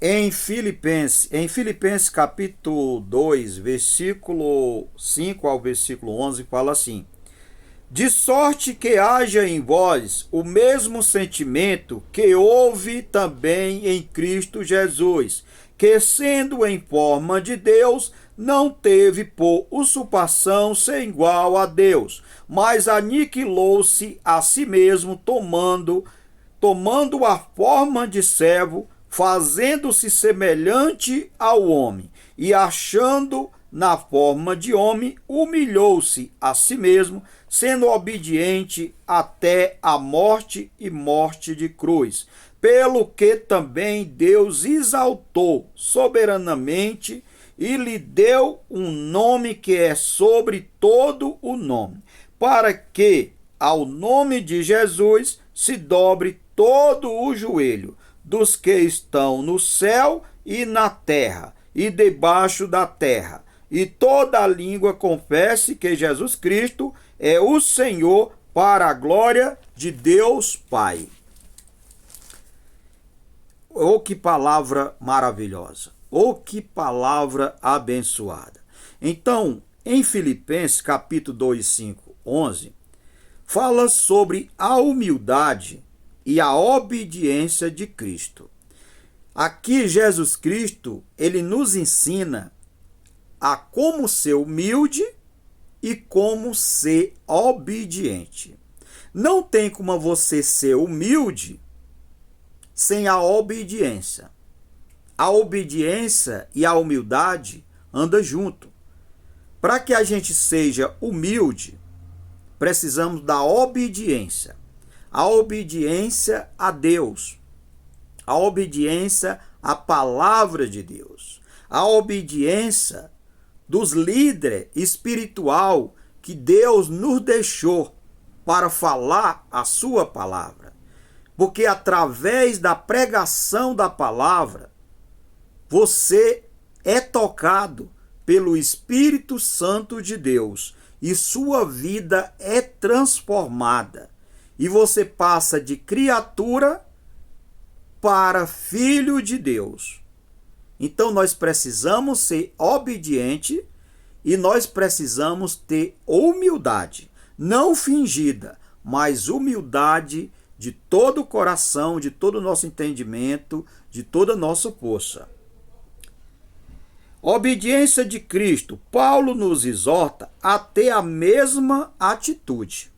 Em Filipenses capítulo 2, versículo 5 ao versículo 11, fala assim: de sorte que haja em vós o mesmo sentimento que houve também em Cristo Jesus, que sendo em forma de Deus, não teve por usurpação ser igual a Deus, mas aniquilou-se a si mesmo, tomando a forma de servo, fazendo-se semelhante ao homem, e achando na forma de homem, humilhou-se a si mesmo, sendo obediente até a morte e morte de cruz. Pelo que também Deus exaltou soberanamente e lhe deu um nome que é sobre todo o nome, para que ao nome de Jesus se dobre todo o joelho dos que estão no céu e na terra e debaixo da terra, e toda a língua confesse que Jesus Cristo é o Senhor, para a glória de Deus Pai. Oh, que palavra maravilhosa! Oh, que palavra abençoada! Então, em Filipenses capítulo 2, 5, 11, fala sobre a humildade e a obediência de Cristo. Aqui Jesus Cristo, ele nos ensina a como ser humilde e como ser obediente. Não tem como você ser humilde sem a obediência. A obediência e a humildade andam junto. Para que a gente seja humilde, precisamos da obediência. A obediência a Deus. A obediência à palavra de Deus. A obediência dos líderes espiritual que Deus nos deixou para falar a sua palavra. Porque através da pregação da palavra, você é tocado pelo Espírito Santo de Deus e sua vida é transformada. E você passa de criatura para filho de Deus. Então nós precisamos ser obedientes e nós precisamos ter humildade, não fingida, mas humildade de todo o coração, de todo o nosso entendimento, de toda a nossa força. Obediência de Cristo. Paulo nos exorta a ter a mesma atitude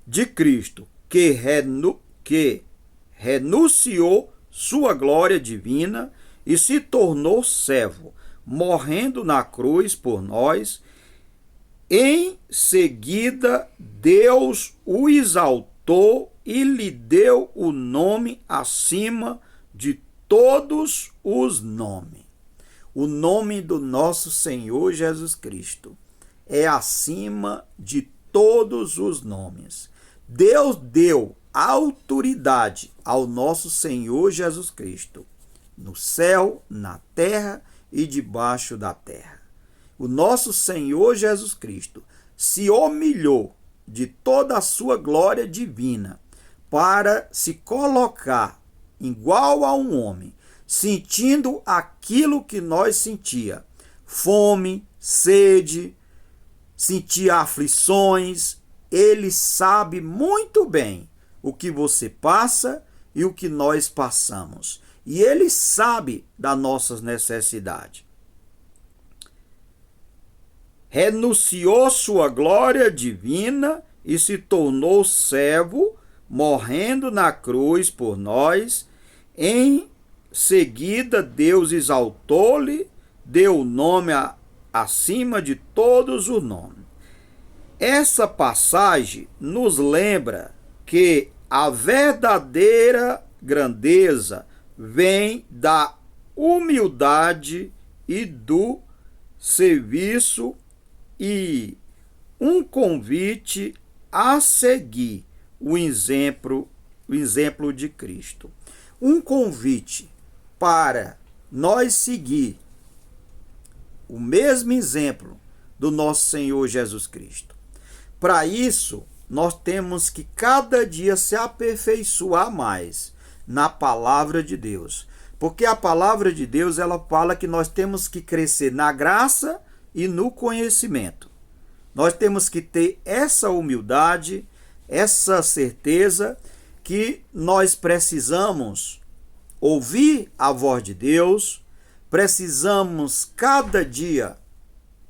de Cristo, que renunciou sua glória divina e se tornou servo, morrendo na cruz por nós. Em seguida, Deus o exaltou e lhe deu o nome acima de todos os nomes. O nome do nosso Senhor Jesus Cristo é acima de todos os nomes. Deus deu autoridade ao nosso Senhor Jesus Cristo, no céu, na terra e debaixo da terra. O nosso Senhor Jesus Cristo se humilhou de toda a sua glória divina para se colocar igual a um homem, sentindo aquilo que nós sentia: fome, sede, sentia aflições. Ele sabe muito bem o que você passa e o que nós passamos. E ele sabe das nossas necessidades. Renunciou sua glória divina e se tornou servo, morrendo na cruz por nós. Em seguida, Deus exaltou-lhe, deu o nome acima de todos os nomes. Essa passagem nos lembra que a verdadeira grandeza vem da humildade e do serviço, e um convite a seguir o exemplo de Cristo. Um convite para nós seguir o mesmo exemplo do nosso Senhor Jesus Cristo. Para isso, nós temos que cada dia se aperfeiçoar mais na palavra de Deus, Porque a palavra de Deus, ela fala que nós temos que crescer na graça e no conhecimento. Nós temos que ter essa humildade, essa certeza que nós precisamos ouvir a voz de Deus, precisamos cada dia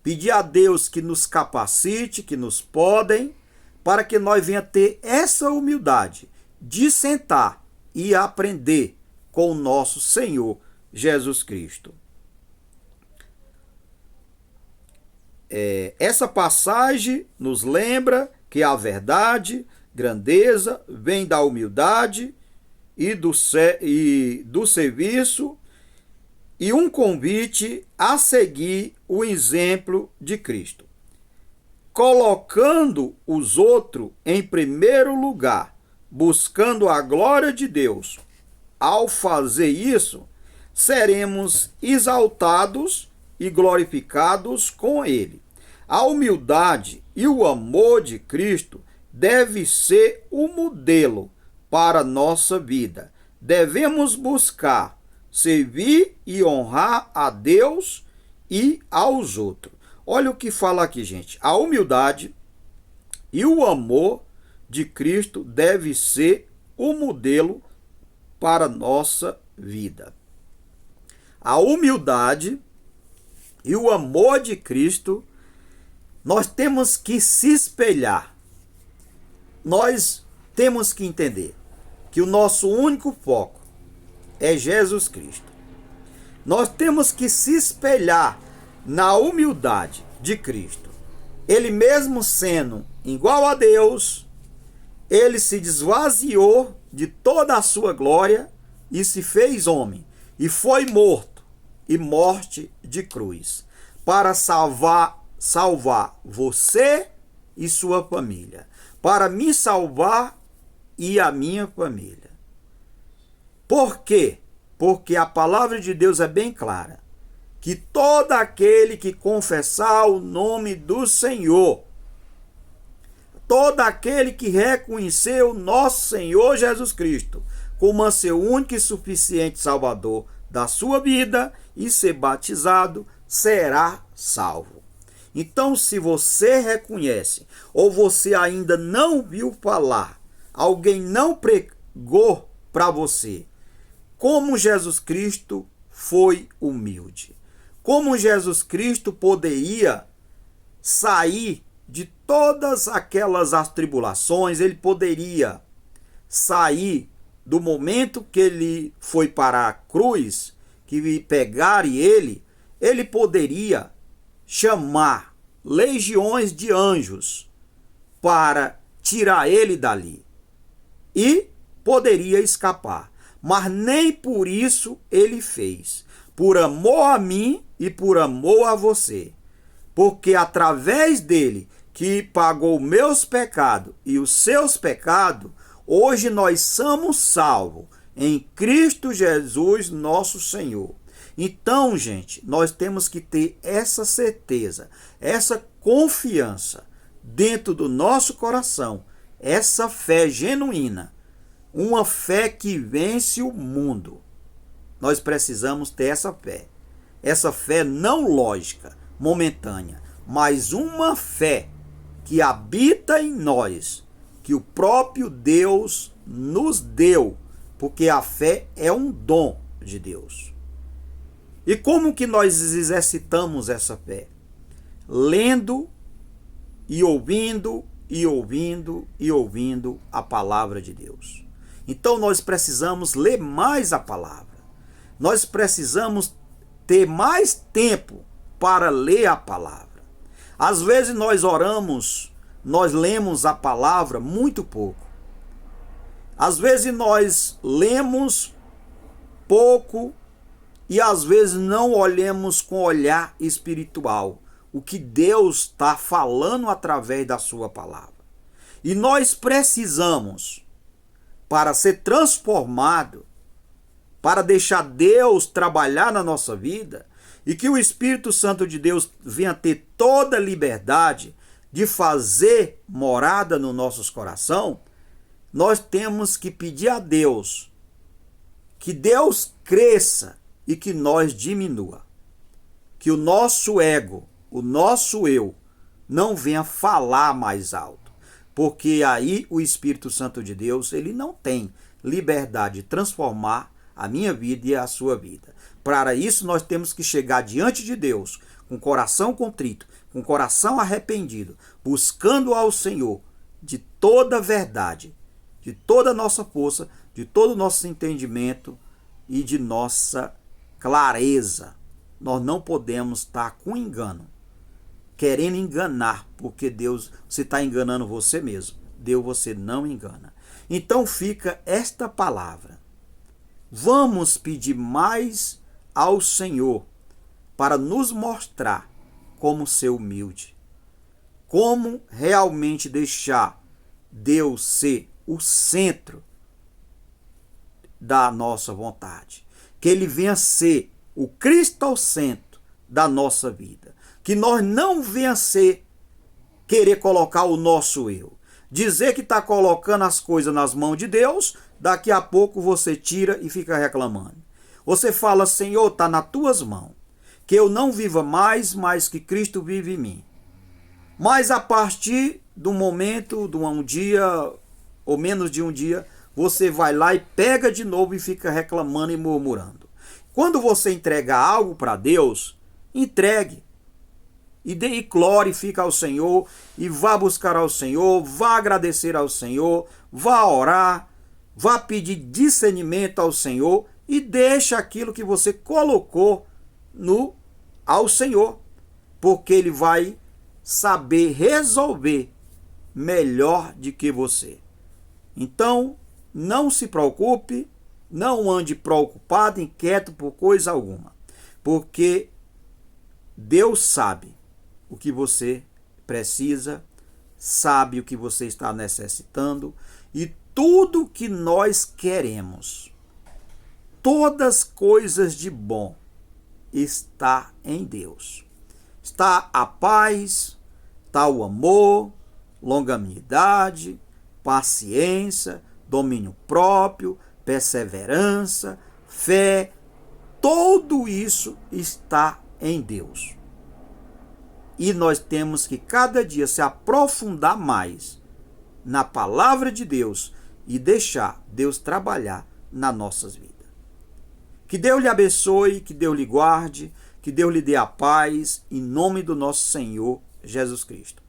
pedir a Deus que nos capacite, que nos podem, para que nós venha ter essa humildade de sentar e aprender com o nosso Senhor Jesus Cristo. Essa passagem nos lembra que a verdade, grandeza, vem da humildade e do serviço, e um convite a seguir o exemplo de Cristo, colocando os outros em primeiro lugar, buscando a glória de Deus. Ao fazer isso, seremos exaltados e glorificados com Ele. A humildade e o amor de Cristo deve ser o modelo para a nossa vida. Devemos buscar servir e honrar a Deus e aos outros. Olha o que fala aqui, gente. A humildade e o amor de Cristo deve ser o modelo para a nossa vida. A humildade e o amor de Cristo, nós temos que se espelhar. Nós temos que entender que o nosso único foco é Jesus Cristo. Nós temos que se espelhar na humildade de Cristo. Ele mesmo sendo igual a Deus, ele se esvaziou de toda a sua glória e se fez homem, e foi morto, e morte de cruz, para salvar você e sua família, para me salvar e a minha família. Por quê? Porque a palavra de Deus é bem clara, que todo aquele que confessar o nome do Senhor, todo aquele que reconhecer o nosso Senhor Jesus Cristo como seu único e suficiente Salvador da sua vida e ser batizado, será salvo. Então, se você reconhece ou você ainda não viu falar, alguém não pregou para você como Jesus Cristo foi humilde, como Jesus Cristo poderia sair de todas aquelas atribulações, ele poderia sair do momento que ele foi para a cruz, que pegaram ele poderia chamar legiões de anjos para tirar ele dali e poderia escapar. Mas nem por isso ele fez. Por amor a mim e por amor a você. Porque através dele, que pagou meus pecados e os seus pecados, hoje nós somos salvos em Cristo Jesus, nosso Senhor. Então, gente, nós temos que ter essa certeza, essa confiança dentro do nosso coração, essa fé genuína, uma fé que vence o mundo. Nós precisamos ter essa fé não lógica, momentânea, mas uma fé que habita em nós, que o próprio Deus nos deu, porque a fé é um dom de Deus. E como que nós exercitamos essa fé? Lendo e ouvindo e ouvindo e ouvindo a palavra de Deus. Então nós precisamos ler mais a palavra. Nós precisamos ter mais tempo para ler a palavra. Às vezes nós oramos, nós lemos a palavra muito pouco. Às vezes nós lemos pouco e às vezes não olhamos com olhar espiritual o que Deus está falando através da sua palavra. E nós precisamos, para ser transformado, para deixar Deus trabalhar na nossa vida e que o Espírito Santo de Deus venha ter toda a liberdade de fazer morada no nosso coração, nós temos que pedir a Deus que Deus cresça e que nós diminua. Que o nosso ego, o nosso eu, não venha falar mais alto. Porque aí o Espírito Santo de Deus, ele não tem liberdade de transformar a minha vida e a sua vida. Para isso nós temos que chegar diante de Deus com coração contrito, com coração arrependido, buscando ao Senhor de toda a verdade, de toda a nossa força, de todo o nosso entendimento e de nossa clareza. Nós não podemos estar com engano, querendo enganar, porque Deus, você está enganando você mesmo. Deus você não engana. Então fica esta palavra. Vamos pedir mais ao Senhor para nos mostrar como ser humilde, como realmente deixar Deus ser o centro da nossa vontade, que Ele venha ser o Cristo ao centro da nossa vida, que nós não venha ser querer colocar o nosso eu, dizer que está colocando as coisas nas mãos de Deus, daqui a pouco você tira e fica reclamando. Você fala, Senhor, está nas tuas mãos, que eu não viva mais, mas que Cristo vive em mim. Mas a partir do momento, de um dia, ou menos de um dia, você vai lá e pega de novo e fica reclamando e murmurando. Quando você entrega algo para Deus, entregue. E glorifica ao Senhor, e vá buscar ao Senhor, vá agradecer ao Senhor, vá orar, vá pedir discernimento ao Senhor e deixa aquilo que você colocou ao Senhor, porque Ele vai saber resolver melhor do que você. Então, não se preocupe, não ande preocupado, inquieto por coisa alguma, porque Deus sabe o que você precisa, sabe o que você está necessitando e tudo que nós queremos, todas coisas de bom está em Deus. Está a paz, está o amor, longanimidade, paciência, domínio próprio, perseverança, fé, tudo isso está em Deus. E nós temos que cada dia se aprofundar mais na palavra de Deus e deixar Deus trabalhar nas nossas vidas. Que Deus lhe abençoe, que Deus lhe guarde, que Deus lhe dê a paz, em nome do nosso Senhor Jesus Cristo.